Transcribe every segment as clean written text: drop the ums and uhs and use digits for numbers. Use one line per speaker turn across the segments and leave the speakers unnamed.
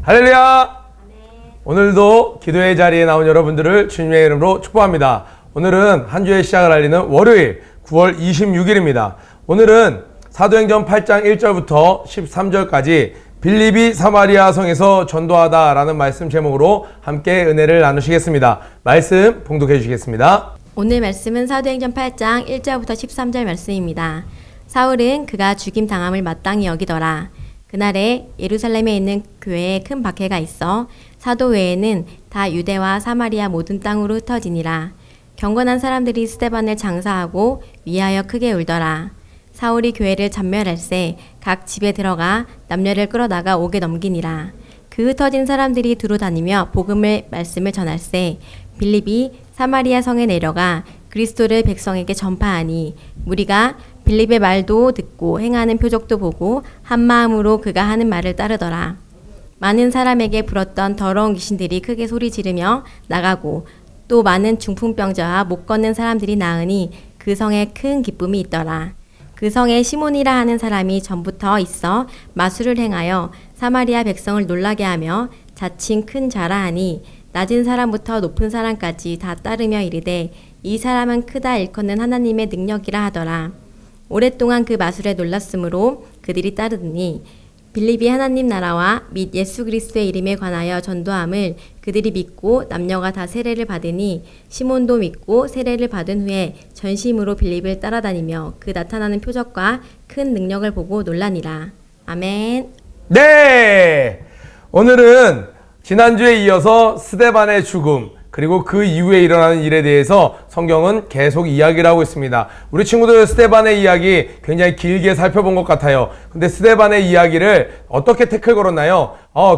할렐루야! 오늘도 기도의 자리에 나온 여러분들을 주님의 이름으로 축복합니다. 오늘은 한 주의 시작을 알리는 월요일 9월 26일입니다. 오늘은 사도행전 8장 1절부터 13절까지 빌립이 사마리아 성에서 전도하다 라는 말씀 제목으로 함께 은혜를 나누시겠습니다. 말씀 봉독해 주시겠습니다.
오늘 말씀은 사도행전 8장 1절부터 13절 말씀입니다. 사울은 그가 죽임당함을 마땅히 여기더라. 그날에 예루살렘에 있는 교회에 큰 박해가 있어 사도 외에는 다 유대와 사마리아 모든 땅으로 흩어지니라. 경건한 사람들이 스데반을 장사하고 위하여 크게 울더라. 사울이 교회를 전멸할세 각 집에 들어가 남녀를 끌어다가 옥에 넘기니라. 그 흩어진 사람들이 두루 다니며 복음을 말씀을 전할세 빌립이 사마리아 성에 내려가 그리스도를 백성에게 전파하니 무리가 빌립의 말도 듣고 행하는 표적도 보고 한 마음으로 그가 하는 말을 따르더라. 많은 사람에게 불었던 더러운 귀신들이 크게 소리 지르며 나가고 또 많은 중풍병자와 못 걷는 사람들이 나으니 그 성에 큰 기쁨이 있더라. 그 성에 시몬이라 하는 사람이 전부터 있어 마술을 행하여 사마리아 백성을 놀라게 하며 자칭 큰 자라하니 낮은 사람부터 높은 사람까지 다 따르며 이르되 이 사람은 크다 일컫는 하나님의 능력이라 하더라. 오랫동안 그 마술에 놀랐으므로 그들이 따르더니 빌립이 하나님 나라와 및 예수 그리스도의 이름에 관하여 전도함을 그들이 믿고 남녀가 다 세례를 받으니 시몬도 믿고 세례를 받은 후에 전심으로 빌립을 따라다니며 그 나타나는 표적과 큰 능력을 보고 놀라니라. 아멘.
네! 오늘은 지난주에 이어서 스데반의 죽음 그리고 그 이후에 일어나는 일에 대해서 성경은 계속 이야기를 하고 있습니다. 우리 친구들 스데반의 이야기 굉장히 길게 살펴본 것 같아요. 근데 스데반의 이야기를 어떻게 태클 걸었나요?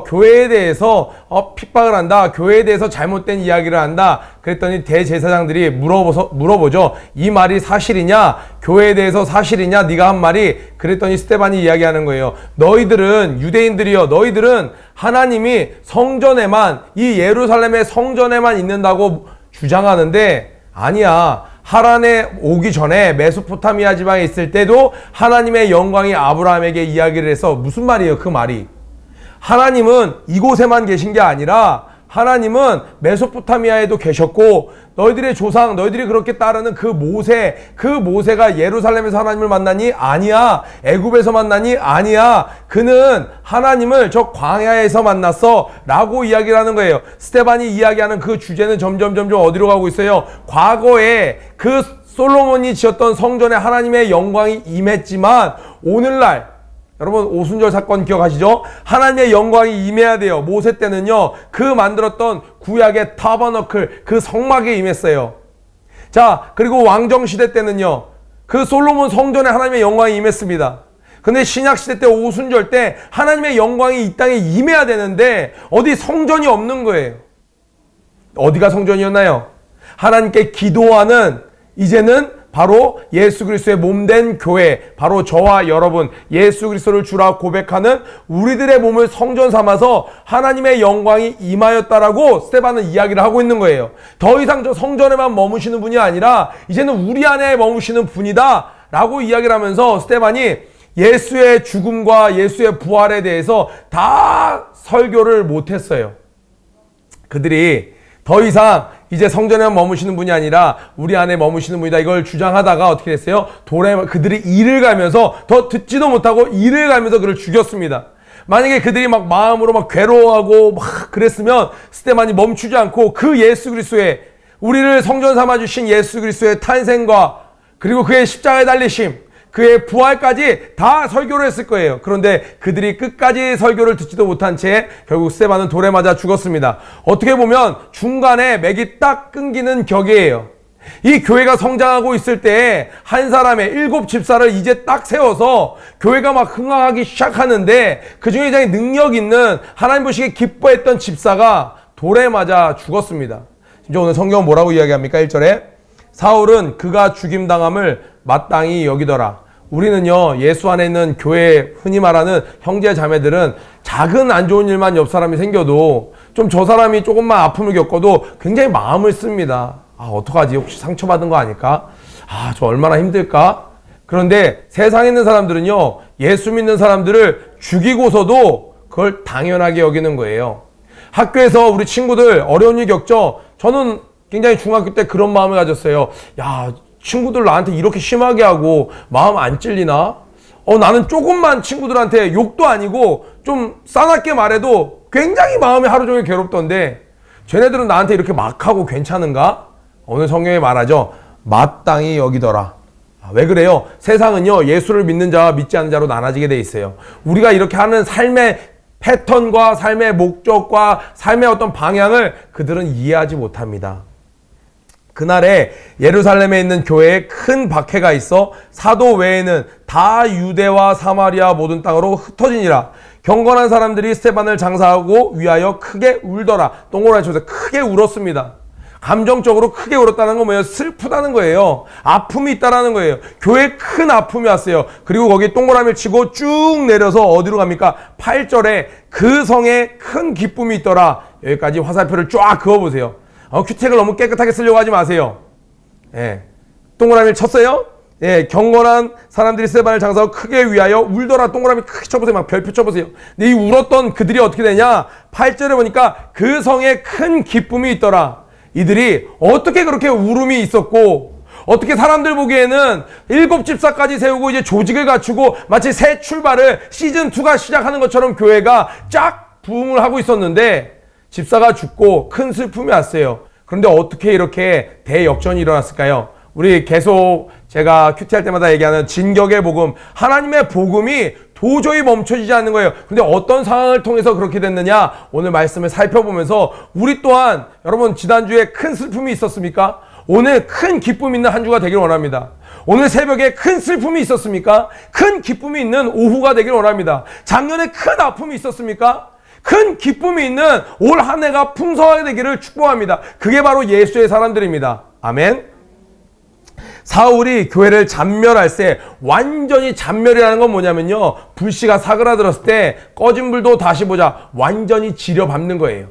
교회에 대해서 핍박을 한다. 교회에 대해서 잘못된 이야기를 한다. 그랬더니 대제사장들이 물어보죠. 이 말이 사실이냐? 교회에 대해서 사실이냐? 네가 한 말이. 그랬더니 스데반이 이야기하는 거예요. 너희들은 유대인들이여 너희들은 하나님이 성전에만 이 예루살렘의 성전에만 있는다고 주장하는데 아니야. 하란에 오기 전에 메소포타미아 지방에 있을 때도 하나님의 영광이 아브라함에게 이야기를 해서 무슨 말이에요? 그 말이 하나님은 이곳에만 계신 게 아니라 하나님은 메소포타미아에도 계셨고 너희들의 조상 너희들이 그렇게 따르는 그 모세가 예루살렘에서 하나님을 만나니? 아니야. 애굽에서 만나니? 아니야. 그는 하나님을 저 광야에서 만났어 라고 이야기를 하는 거예요. 스데반이 이야기하는 그 주제는 점점 어디로 가고 있어요? 과거에 그 솔로몬이 지었던 성전에 하나님의 영광이 임했지만 오늘날 여러분 오순절 사건 기억하시죠? 하나님의 영광이 임해야 돼요. 모세 때는요. 그 만들었던 구약의 타버너클 그 성막에 임했어요. 자 그리고 왕정시대 때는요. 그 솔로몬 성전에 하나님의 영광이 임했습니다. 근데 신약시대 때 오순절 때 하나님의 영광이 이 땅에 임해야 되는데 어디 성전이 없는 거예요. 어디가 성전이었나요? 하나님께 기도하는 이제는 바로 예수 그리스도의 몸된 교회, 바로 저와 여러분 예수 그리스도를 주라 고백하는 우리들의 몸을 성전 삼아서 하나님의 영광이 임하였다라고 스데반은 이야기를 하고 있는 거예요. 더 이상 저 성전에만 머무시는 분이 아니라 이제는 우리 안에 머무시는 분이다 라고 이야기를 하면서 스데반이 예수의 죽음과 예수의 부활에 대해서 다 설교를 못했어요. 그들이 더 이상 이제 성전에만 머무시는 분이 아니라 우리 안에 머무시는 분이다 이걸 주장하다가 어떻게 됐어요? 그들이 이를 가면서 더 듣지도 못하고 이를 가면서 그를 죽였습니다. 만약에 그들이 막 마음으로 막 괴로워하고 막 그랬으면 스데반이 멈추지 않고 그 예수 그리스도의 우리를 성전 삼아 주신 예수 그리스도의 탄생과 그리고 그의 십자가에 달리심 그의 부활까지 다 설교를 했을 거예요. 그런데 그들이 끝까지 설교를 듣지도 못한 채 결국 스데반은 돌에 맞아 죽었습니다. 어떻게 보면 중간에 맥이 딱 끊기는 격이에요. 이 교회가 성장하고 있을 때 한 사람의 7 집사를 이제 딱 세워서 교회가 막 흥황하기 시작하는데 그 중에 굉장히 능력 있는 하나님 보시기에 기뻐했던 집사가 돌에 맞아 죽었습니다. 진짜 오늘 성경은 뭐라고 이야기합니까? 1절에 사울은 그가 죽임당함을 마땅히 여기더라. 우리는요 예수 안에 있는 교회 흔히 말하는 형제 자매들은 작은 안 좋은 일만 옆 사람이 생겨도 좀 저 사람이 조금만 아픔을 겪어도 굉장히 마음을 씁니다. 어떡하지? 혹시 상처받은 거 아닐까? 저 얼마나 힘들까? 그런데 세상에 있는 사람들은요 예수 믿는 사람들을 죽이고서도 그걸 당연하게 여기는 거예요. 학교에서 우리 친구들 어려운 일 겪죠? 저는 굉장히 중학교 때 그런 마음을 가졌어요. 야, 친구들 나한테 이렇게 심하게 하고 마음 안 찔리나? 나는 조금만 친구들한테 욕도 아니고 좀 싸납게 말해도 굉장히 마음이 하루 종일 괴롭던데 쟤네들은 나한테 이렇게 막 하고 괜찮은가? 오늘 성경에 말하죠. 마땅히 여기더라. 왜 그래요? 세상은요, 예수를 믿는 자와 믿지 않는 자로 나눠지게 돼 있어요. 우리가 이렇게 하는 삶의 패턴과 삶의 목적과 삶의 어떤 방향을 그들은 이해하지 못합니다. 그날에 예루살렘에 있는 교회에 큰 박해가 있어 사도 외에는 다 유대와 사마리아 모든 땅으로 흩어지니라. 경건한 사람들이 스데반을 장사하고 위하여 크게 울더라. 동그라미 쳐서 크게 울었습니다. 감정적으로 크게 울었다는 건 뭐예요? 슬프다는 거예요. 아픔이 있다라는 거예요. 교회에 큰 아픔이 왔어요. 그리고 거기 동그라미를 치고 쭉 내려서 어디로 갑니까? 8절에 그 성에 큰 기쁨이 있더라. 여기까지 화살표를 쫙 그어보세요. 큐텍을 너무 깨끗하게 쓰려고 하지 마세요. 예. 동그라미를 쳤어요? 예, 경건한 사람들이 스데반을 장사하고 크게 위하여 울더라. 동그라미 크게 쳐보세요. 막 별표 쳐보세요. 근데 이 울었던 그들이 어떻게 되냐? 8절에 보니까 그 성에 큰 기쁨이 있더라. 이들이 어떻게 그렇게 울음이 있었고, 어떻게 사람들 보기에는 7 집사까지 세우고 이제 조직을 갖추고 마치 새 출발을 시즌2가 시작하는 것처럼 교회가 쫙 부흥을 하고 있었는데 집사가 죽고 큰 슬픔이 왔어요. 그런데 어떻게 이렇게 대역전이 일어났을까요? 우리 계속 제가 큐티할 때마다 얘기하는 진격의 복음, 하나님의 복음이 도저히 멈춰지지 않는 거예요. 근데 어떤 상황을 통해서 그렇게 됐느냐? 오늘 말씀을 살펴보면서 우리 또한 여러분 지난주에 큰 슬픔이 있었습니까? 오늘 큰 기쁨 있는 한 주가 되길 원합니다. 오늘 새벽에 큰 슬픔이 있었습니까? 큰 기쁨이 있는 오후가 되길 원합니다. 작년에 큰 아픔이 있었습니까? 큰 기쁨이 있는 올 한 해가 풍성하게 되기를 축복합니다. 그게 바로 예수의 사람들입니다. 아멘. 사울이 교회를 잔멸할 때, 완전히 잔멸이라는 건 뭐냐면요, 불씨가 사그라들었을 때 꺼진 불도 다시 보자, 완전히 지려밟는 거예요.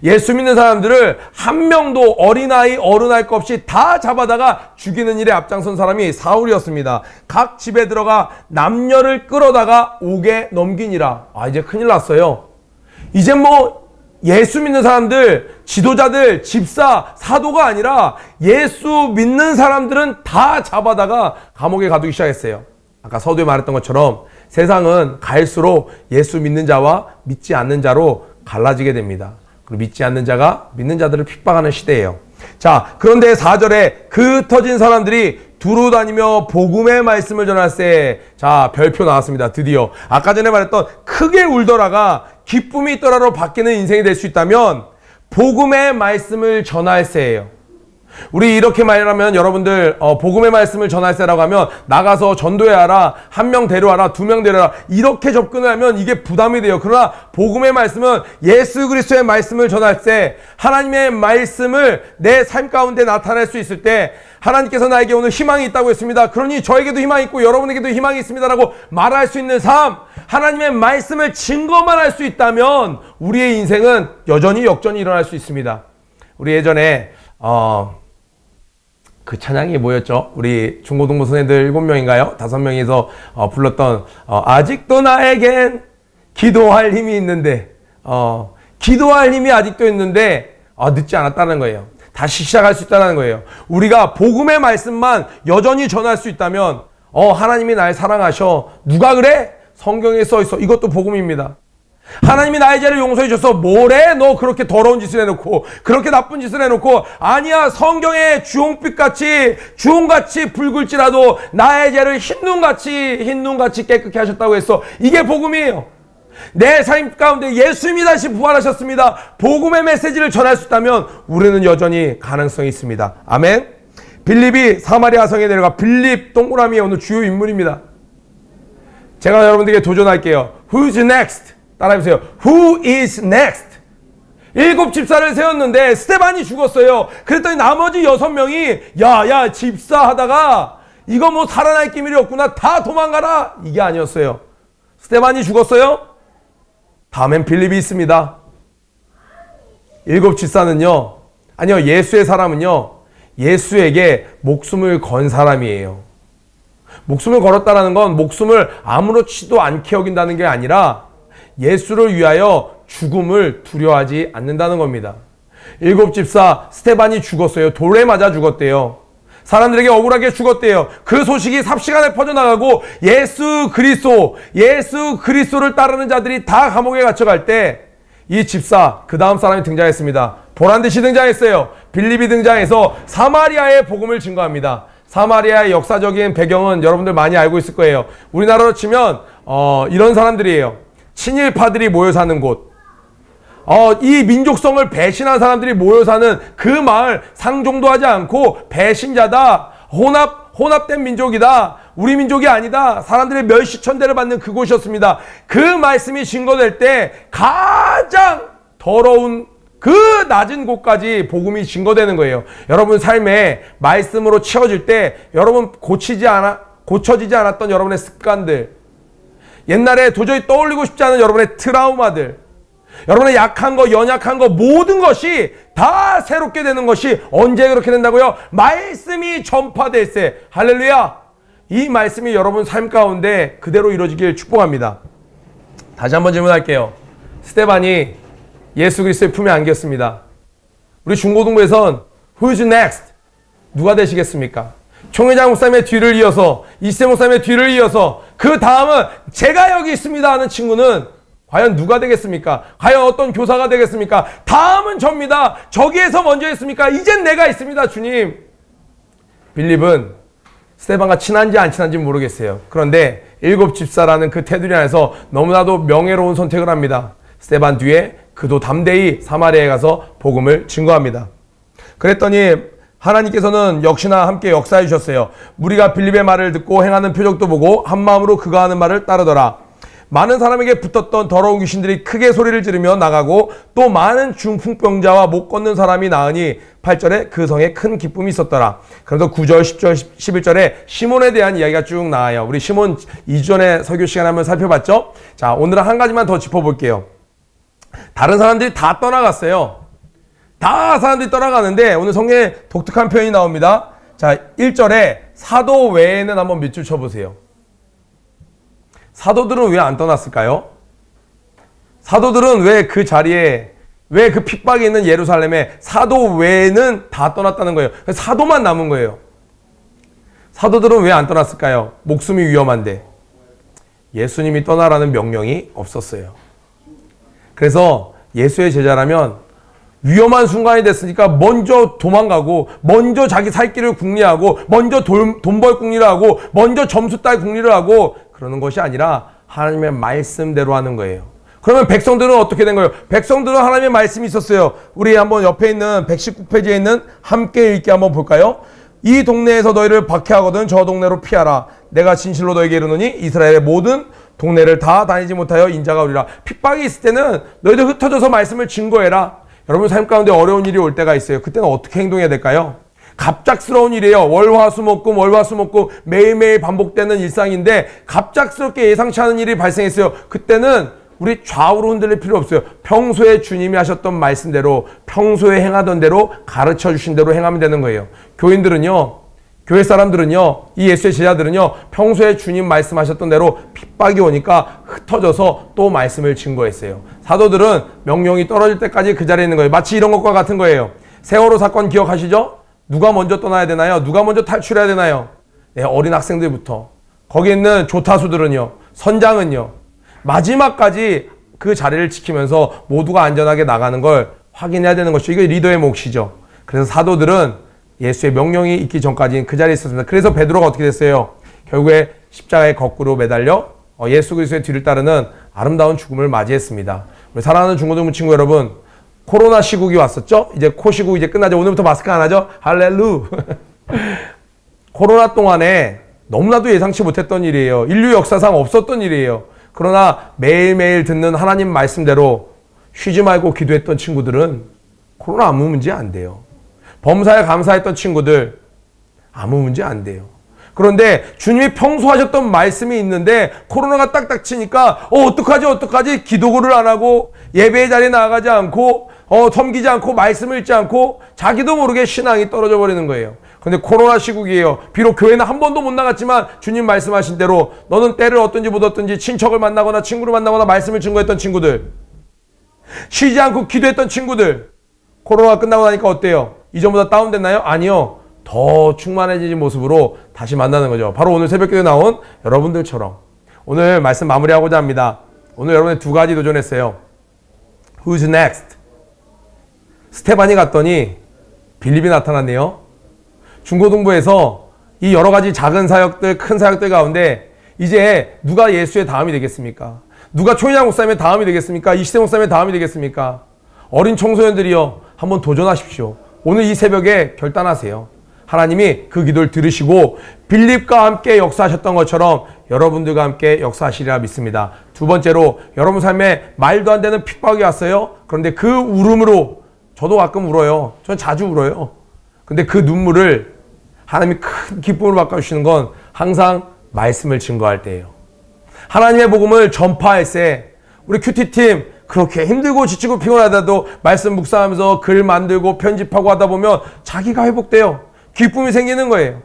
예수 믿는 사람들을 한 명도 어린아이 어른할 것 없이 다 잡아다가 죽이는 일에 앞장선 사람이 사울이었습니다. 각 집에 들어가 남녀를 끌어다가 옥에 넘기니라. 이제 큰일 났어요. 이제 뭐 예수 믿는 사람들, 지도자들, 집사, 사도가 아니라 예수 믿는 사람들은 다 잡아다가 감옥에 가두기 시작했어요. 아까 서두에 말했던 것처럼 세상은 갈수록 예수 믿는 자와 믿지 않는 자로 갈라지게 됩니다. 그리고 믿지 않는 자가 믿는 자들을 핍박하는 시대예요. 자, 그런데 4절에 그 흩어진 사람들이 두루 다니며 복음의 말씀을 전할 때, 자, 별표 나왔습니다. 드디어 아까 전에 말했던 크게 울더라가 기쁨이 있더라로 바뀌는 인생이 될 수 있다면 복음의 말씀을 전할 때예요. 우리 이렇게 말하면 여러분들 복음의 말씀을 전할 때라고 하면 나가서 전도해라, 1명 데려와라, 2명 데려와라, 이렇게 접근을 하면 이게 부담이 돼요. 그러나 복음의 말씀은 예수 그리스도의 말씀을 전할 때, 하나님의 말씀을 내 삶 가운데 나타낼 수 있을 때, 하나님께서 나에게 오늘 희망이 있다고 했습니다. 그러니 저에게도 희망이 있고 여러분에게도 희망이 있습니다라고 말할 수 있는 삶, 하나님의 말씀을 증거만 할 수 있다면 우리의 인생은 여전히 역전이 일어날 수 있습니다. 우리 예전에 그 찬양이 뭐였죠? 우리 중고등부 선생님들 7명인가요? 5명이서 불렀던 아직도 나에겐 기도할 힘이 있는데, 기도할 힘이 아직도 있는데 늦지 않았다는 거예요. 다시 시작할 수 있다는 거예요. 우리가 복음의 말씀만 여전히 전할 수 있다면 하나님이 날 사랑하셔. 누가 그래? 성경에 써 있어. 이것도 복음입니다. 하나님이 나의 죄를 용서해 줘서 뭐래? 너 그렇게 더러운 짓을 해놓고, 그렇게 나쁜 짓을 해놓고, 아니야, 성경에 주홍빛같이 주홍같이 붉을지라도 나의 죄를 흰눈같이 깨끗게 하셨다고 했어. 이게 복음이에요. 내 삶 가운데 예수님이 다시 부활하셨습니다. 복음의 메시지를 전할 수 있다면 우리는 여전히 가능성이 있습니다. 아멘. 빌립이 사마리아 성에 내려가, 빌립 동그라미의 오늘 주요 인물입니다. 제가 여러분들에게 도전할게요. Who's next? 따라해보세요. Who is next? 7 집사를 세웠는데 스데반이 죽었어요. 그랬더니 나머지 6명이 야 집사 하다가 이거 뭐 살아날 기밀이 없구나, 다 도망가라, 이게 아니었어요. 스데반이 죽었어요. 다음엔 빌립이 있습니다. 7 집사는요, 아니요, 예수의 사람은요, 예수에게 목숨을 건 사람이에요. 목숨을 걸었다는 건 목숨을 아무렇지도 않게 여긴다는 게 아니라 예수를 위하여 죽음을 두려워하지 않는다는 겁니다. 7 집사 스데반이 죽었어요. 돌에 맞아 죽었대요. 사람들에게 억울하게 죽었대요. 그 소식이 삽시간에 퍼져나가고 예수 그리스도를 따르는 자들이 다 감옥에 갇혀갈 때 이 집사 그 다음 사람이 등장했습니다. 보란듯이 등장했어요. 빌립이 등장해서 사마리아의 복음을 증거합니다. 사마리아의 역사적인 배경은 여러분들 많이 알고 있을 거예요. 우리나라로 치면 이런 사람들이에요. 친일파들이 모여 사는 곳. 이 민족성을 배신한 사람들이 모여 사는 그 마을, 상종도 하지 않고 배신자다, 혼합된 민족이다, 우리 민족이 아니다, 사람들의 멸시천대를 받는 그곳이었습니다. 그 말씀이 증거될 때 가장 더러운 그 낮은 곳까지 복음이 증거되는 거예요. 여러분 삶에 말씀으로 채워질 때 여러분 고쳐지지 않았던 여러분의 습관들, 옛날에 도저히 떠올리고 싶지 않은 여러분의 트라우마들, 여러분의 약한 거, 연약한 거, 모든 것이 다 새롭게 되는 것이 언제 그렇게 된다고요? 말씀이 전파될 때. 할렐루야! 이 말씀이 여러분 삶 가운데 그대로 이루어지길 축복합니다. 다시 한번 질문할게요. 스데반이 예수 그리스도의 품에 안겼습니다. 우리 중고등부에선 Who's next? 누가 되시겠습니까? 총회장 목사님의 뒤를 이어서, 이세 목사님의 뒤를 이어서 그 다음은 제가 여기 있습니다 하는 친구는 과연 누가 되겠습니까? 과연 어떤 교사가 되겠습니까? 다음은 접니다. 저기에서 먼저 했습니까? 이젠 내가 있습니다, 주님. 빌립은 스데반과 친한지 안 친한지 모르겠어요. 그런데 7 집사라는 그 테두리 안에서 너무나도 명예로운 선택을 합니다. 스데반 뒤에 그도 담대히 사마리아에 가서 복음을 증거합니다. 그랬더니 하나님께서는 역시나 함께 역사해 주셨어요. 무리가 빌립의 말을 듣고 행하는 표적도 보고 한마음으로 그가 하는 말을 따르더라. 많은 사람에게 붙었던 더러운 귀신들이 크게 소리를 지르며 나가고 또 많은 중풍병자와 못 걷는 사람이 나으니 8절에 그 성에 큰 기쁨이 있었더라. 그래서 9절, 10절, 11절에 시몬에 대한 이야기가 쭉 나와요. 우리 시몬 2주전에 설교 시간에 한번 살펴봤죠? 자, 오늘은 한 가지만 더 짚어볼게요. 다른 사람들이 다 떠나갔어요. 다 사람들이 떠나가는데 오늘 성경에 독특한 표현이 나옵니다. 자, 1절에 사도 외에는 한번 밑줄 쳐보세요. 사도들은 왜 안 떠났을까요? 사도들은 왜 그 자리에, 왜 그 핍박이 있는 예루살렘에 사도 외에는 다 떠났다는 거예요. 사도만 남은 거예요. 사도들은 왜 안 떠났을까요? 목숨이 위험한데. 예수님이 떠나라는 명령이 없었어요. 그래서 예수의 제자라면 위험한 순간이 됐으니까 먼저 도망가고, 먼저 자기 살 길을 궁리하고, 먼저 돈 벌 궁리를 하고, 먼저 점수 딸 궁리를 하고, 그러는 것이 아니라 하나님의 말씀대로 하는 거예요. 그러면 백성들은 어떻게 된 거예요? 백성들은 하나님의 말씀이 있었어요. 우리 한번 옆에 있는 119페이지에 있는 함께 읽기 한번 볼까요? 이 동네에서 너희를 박해하거든 저 동네로 피하라. 내가 진실로 너에게 이르노니 이스라엘의 모든 동네를 다 다니지 못하여 인자가 오리라. 핍박이 있을 때는 너희들 흩어져서 말씀을 증거해라. 여러분 삶 가운데 어려운 일이 올 때가 있어요. 그때는 어떻게 행동해야 될까요? 갑작스러운 일이에요. 월화수목금 매일매일 반복되는 일상인데 갑작스럽게 예상치 않은 일이 발생했어요. 그때는 우리 좌우로 흔들릴 필요 없어요. 평소에 주님이 하셨던 말씀대로, 평소에 행하던 대로, 가르쳐 주신 대로 행하면 되는 거예요. 교인들은요, 교회 사람들은요, 이 예수의 제자들은요, 평소에 주님 말씀하셨던 대로 핍박이 오니까 흩어져서 또 말씀을 증거했어요. 사도들은 명령이 떨어질 때까지 그 자리에 있는 거예요. 마치 이런 것과 같은 거예요. 세월호 사건 기억하시죠? 누가 먼저 떠나야 되나요? 누가 먼저 탈출해야 되나요? 네, 어린 학생들부터. 거기 있는 조타수들은요, 선장은요, 마지막까지 그 자리를 지키면서 모두가 안전하게 나가는 걸 확인해야 되는 것이죠. 이게 리더의 몫이죠. 그래서 사도들은 예수의 명령이 있기 전까지는 그 자리에 있었습니다. 그래서 베드로가 어떻게 됐어요? 결국에 십자가에 거꾸로 매달려 예수 그리스도의 뒤를 따르는 아름다운 죽음을 맞이했습니다. 우리 사랑하는 중고등부 친구 여러분, 코로나 시국이 왔었죠? 이제 코 시국 이제 끝나죠. 오늘부터 마스크 안 하죠? 할렐루. 코로나 동안에 너무나도 예상치 못했던 일이에요. 인류 역사상 없었던 일이에요. 그러나 매일매일 듣는 하나님 말씀대로 쉬지 말고 기도했던 친구들은 코로나 아무 문제 안 돼요. 범사에 감사했던 친구들 아무 문제 안 돼요. 그런데 주님이 평소 하셨던 말씀이 있는데 코로나가 딱딱 치니까 어떡하지 기도를 안 하고 예배의 자리에 나아가지 않고 섬기지 않고 말씀을 읽지 않고 자기도 모르게 신앙이 떨어져 버리는 거예요. 근데 코로나 시국이에요. 비록 교회는 한 번도 못 나갔지만 주님 말씀하신 대로 너는 때를 얻든지 못 얻든지 친척을 만나거나 친구를 만나거나 말씀을 증거했던 친구들, 쉬지 않고 기도했던 친구들, 코로나가 끝나고 나니까 어때요? 이전보다 다운됐나요? 아니요. 더 충만해진 모습으로 다시 만나는 거죠. 바로 오늘 새벽기도에 나온 여러분들처럼 오늘 말씀 마무리하고자 합니다. 오늘 여러분의 두 가지 도전했어요. Who's next? 스테반이 갔더니 빌립이 나타났네요. 중고등부에서 이 여러 가지 작은 사역들, 큰 사역들 가운데 이제 누가 예수의 다음이 되겠습니까? 누가 초인양 목사님의 다음이 되겠습니까? 이시대 목사님의 다음이 되겠습니까? 어린 청소년들이요, 한번 도전하십시오. 오늘 이 새벽에 결단하세요. 하나님이 그 기도를 들으시고 빌립과 함께 역사하셨던 것처럼 여러분들과 함께 역사하시리라 믿습니다. 두 번째로, 여러분 삶에 말도 안 되는 핍박이 왔어요. 그런데 그 울음으로, 저도 가끔 울어요. 전 자주 울어요. 근데 그 눈물을 하나님이 큰 기쁨으로 바꿔주시는 건 항상 말씀을 증거할 때예요. 하나님의 복음을 전파할 때 우리 큐티팀 그렇게 힘들고 지치고 피곤하다도 말씀 묵상하면서 글 만들고 편집하고 하다 보면 자기가 회복돼요. 기쁨이 생기는 거예요.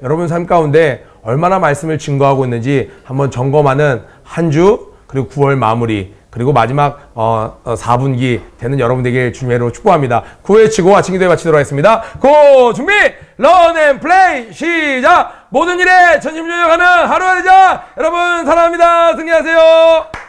여러분 삶 가운데 얼마나 말씀을 증거하고 있는지 한번 점검하는 한 주, 그리고 9월 마무리, 그리고 마지막 4분기 되는 여러분들에게 주님으로 축복합니다. 9회 치고 아침 기도에 마치도록 하겠습니다. 고! 준비! 런 앤 플레이! 시작! 모든 일에 전심전력하는 하루가 되자! 여러분 사랑합니다. 승리하세요.